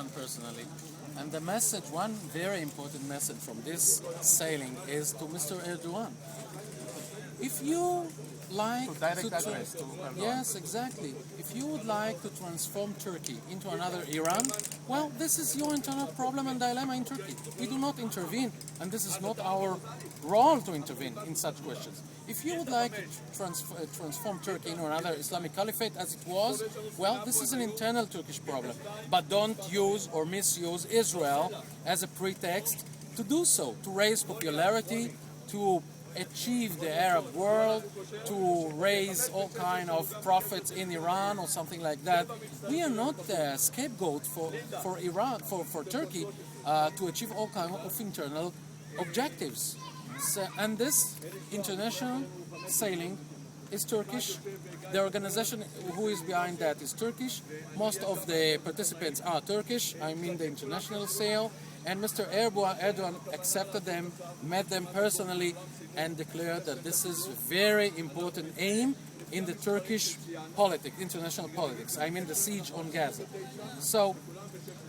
Erdogan personally. And the message, one very important message from this sailing is to Mr. Erdogan. If you like to direct address to Erdogan. Yes, exactly. If you would like to transform Turkey into another Iran, well, this is your internal problem and dilemma in Turkey. We do not intervene, and this is not our role to intervene in such questions. If you would like to transform Turkey into another Islamic caliphate as it was, well, this is an internal Turkish problem. But don't use or misuse Israel as a pretext to do so, to raise popularity, to achieve the Arab world, to raise all kind of profits in Iran or something like that. We are not the scapegoat for Iran, for Turkey to achieve all kind of internal objectives. So, and this international sailing is Turkish. The organization who is behind that is Turkish. Most of the participants are Turkish, I mean the international sail. And Mr. Erdogan accepted them, met them personally, and declared that this is a very important aim in the Turkish politics, international politics. I mean the siege on Gaza. So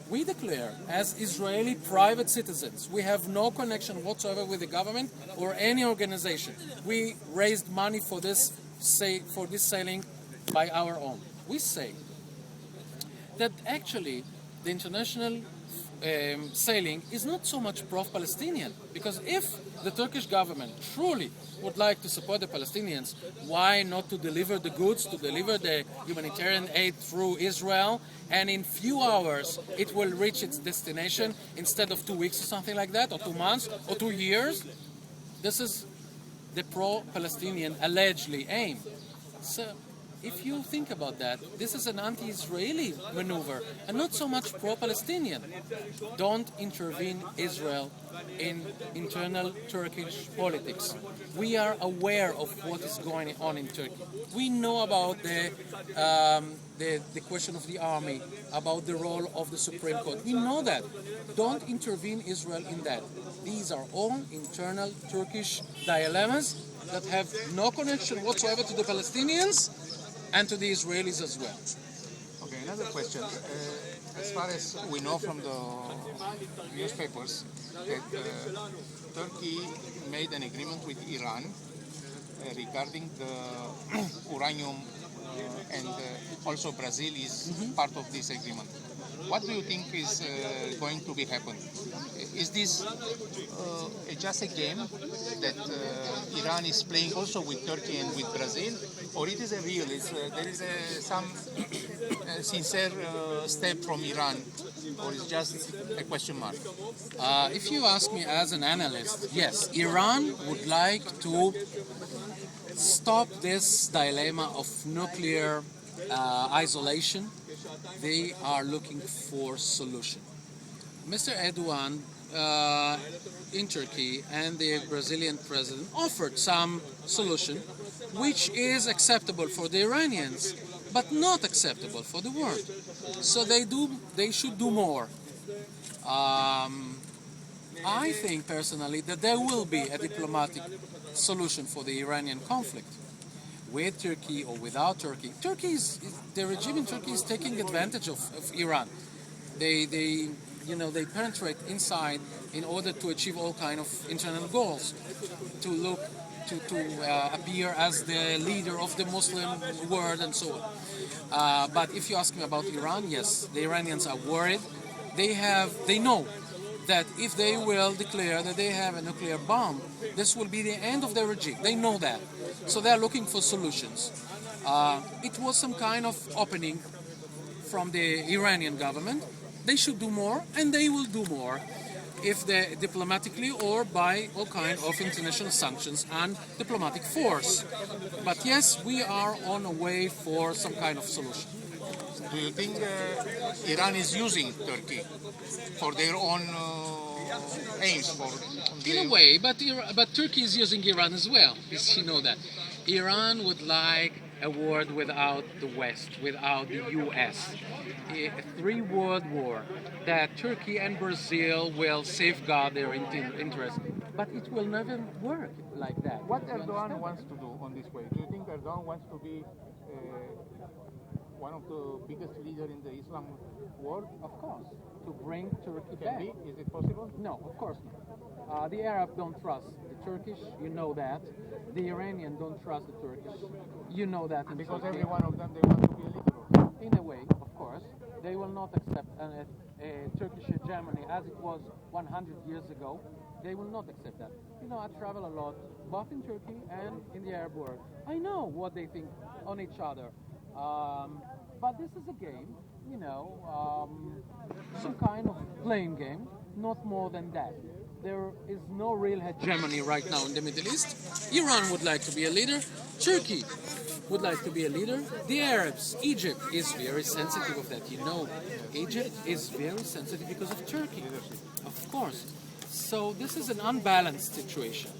we declare, as Israeli private citizens, we have no connection whatsoever with the government or any organization. We raised money for this sailing by our own. We say that actually the international sailing is not so much pro-Palestinian, because if the Turkish government truly would like to support the Palestinians, why not to deliver the goods, to deliver the humanitarian aid through Israel, and in few hours it will reach its destination instead of 2 weeks or something like that, or 2 months, or 2 years? This is the pro-Palestinian allegedly aim. So if you think about that, this is an anti-Israeli maneuver and not so much pro-Palestinian. Don't intervene Israel in internal Turkish politics. We are aware of what is going on in Turkey. We know about the question of the army, about the role of the Supreme Court. We know that. Don't intervene Israel in that. These are all internal Turkish dilemmas that have no connection whatsoever to the Palestinians and to the Israelis as well. Okay, another question. As far as we know from the newspapers, that Turkey made an agreement with Iran regarding the uranium, and also Brazil is part of this agreement. What do you think is going to be happen? Is this just a game that Iran is playing also with Turkey and with Brazil, or it is a real? There is some sincere step from Iran, or is just a question mark? If you ask me as an analyst, yes, Iran would like to stop this dilemma of nuclear isolation. They are looking for solution. Mr. Erdogan in Turkey and the Brazilian president offered some solution which is acceptable for the Iranians but not acceptable for the world. So they should do more. I think personally that there will be a diplomatic solution for the Iranian conflict, with Turkey or without Turkey. The regime in Turkey is taking advantage of Iran. They penetrate inside in order to achieve all kind of internal goals, to appear as the leader of the Muslim world and so on. But if you ask me about Iran, yes, the Iranians are worried. They know that if they will declare that they have a nuclear bomb, this will be the end of their regime. They know that. So they are looking for solutions. It was some kind of opening from the Iranian government. They should do more, and they will do more, if they diplomatically or by all kind of international sanctions and diplomatic force. But yes, we are on a way for some kind of solution. Do you think Iran is using Turkey for their own aims? In a way, but Turkey is using Iran as well. You know that. Iran would like a world without the West, without the US. A three-world war that Turkey and Brazil will safeguard their interests. But it will never work like that. What Erdogan wants to do on this way? Do you think Erdogan wants to be one of the biggest leaders in the Islam world? Of course. To bring Turkey Can back. be? Is it possible? No, of course not. The Arab don't trust the Turkish, you know that. The Iranian don't trust the Turkish, you know that. In Because Turkey. every one of them, they want to be a leader. In a way, of course, they will not accept a Turkish hegemony as it was 100 years ago. They will not accept that. You know, I travel a lot, both in Turkey and in the Arab world. I know what they think on each other. But this is a game, you know, some kind of playing game, not more than that. There is no real hegemony right now in the Middle East. Iran would like to be a leader. Turkey would like to be a leader. The Arabs, Egypt is very sensitive of that. You know, Egypt is very sensitive because of Turkey, of course. So this is an unbalanced situation,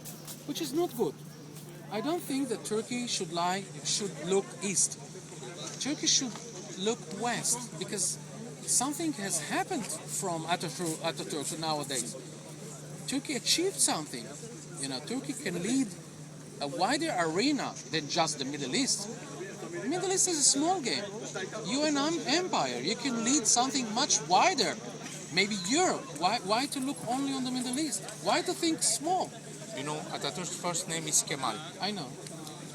which is not good. I don't think that Turkey should look east. Turkey should look west, because something has happened from Ataturk nowadays. Turkey achieved something. You know, Turkey can lead a wider arena than just the Middle East. The Middle East is a small game. You're an empire. You can lead something much wider. Maybe Europe. Why to look only on the Middle East? Why to think small? You know, Ataturk's first name is Kemal. I know.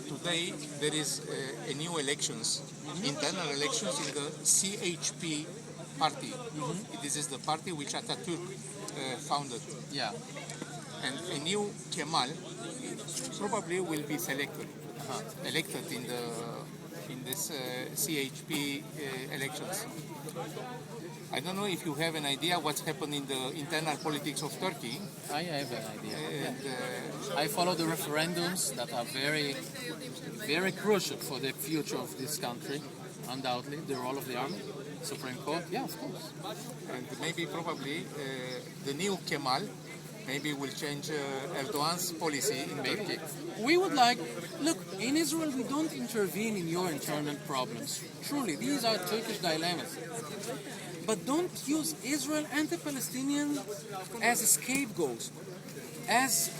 Today there is a new elections, internal elections in the CHP party. This is the party which Ataturk founded. Yeah. And a new Kemal probably will be elected in this CHP elections. I don't know if you have an idea what's happened in the internal politics of Turkey. I have an idea. And, I follow the referendums that are very, very crucial for the future of this country. Undoubtedly, the role of the army, Supreme Court. Yeah, of course. and maybe probably the new Kemal maybe will change Erdogan's policy in Turkey. We would like, look, in Israel we don't intervene in your internal problems. Truly, these are Turkish dilemmas. But don't use Israel and the Palestinians as scapegoats, as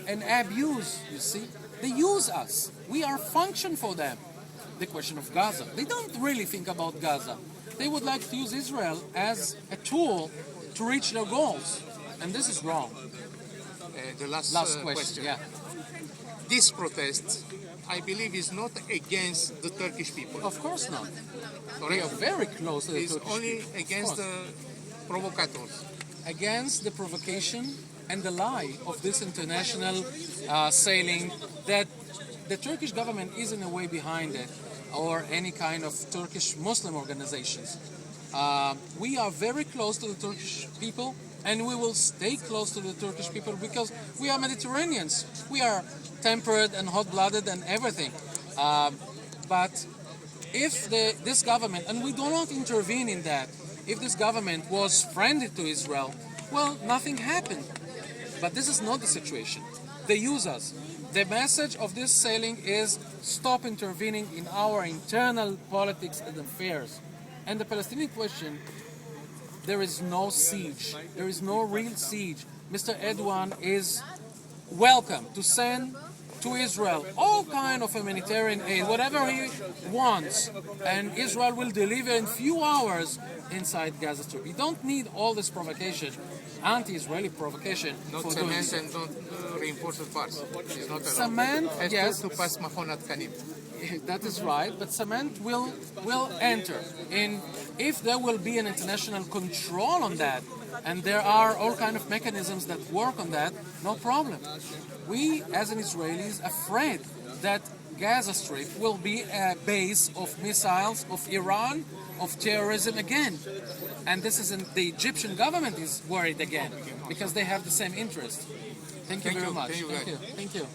an abuse, you see. They use us. We are function for them. The question of Gaza. They don't really think about Gaza. They would like to use Israel as a tool to reach their goals. And this is wrong. The last question. Yeah. This protest, I believe, is not against the Turkish people. Of course not. Correct? We are very close to the It's Turkish only people. against the provocators. Against the provocation and the lie of this international sailing that the Turkish government is in a way behind it, or any kind of Turkish Muslim organizations. We are very close to the Turkish people, and we will stay close to the Turkish people because we are Mediterraneans. We are temperate and hot-blooded and everything. But if this government, and we do not intervene in that, if this government was friendly to Israel, well, nothing happened. But this is not the situation. They use us. The message of this sailing is stop intervening in our internal politics and affairs. And the Palestinian question, there is no siege. There is no real siege. Mr. Erdogan is welcome to send to Israel all kind of humanitarian aid, whatever he wants, and Israel will deliver in few hours inside Gaza Strip. You don't need all this provocation, anti-Israeli provocation. Not for doing cement so. and not reinforced parts. It's not allowed. Cement, Has yes. to pass Mahonat Kanim. That is right, but cement will enter. And if there will be an international control on that, and there are all kind of mechanisms that work on that, no problem. We, as an Israelis, afraid that Gaza Strip will be a base of missiles of Iran, of terrorism again. And this is the Egyptian government is worried again because they have the same interest. Thank you very much. Thank you. Thank you.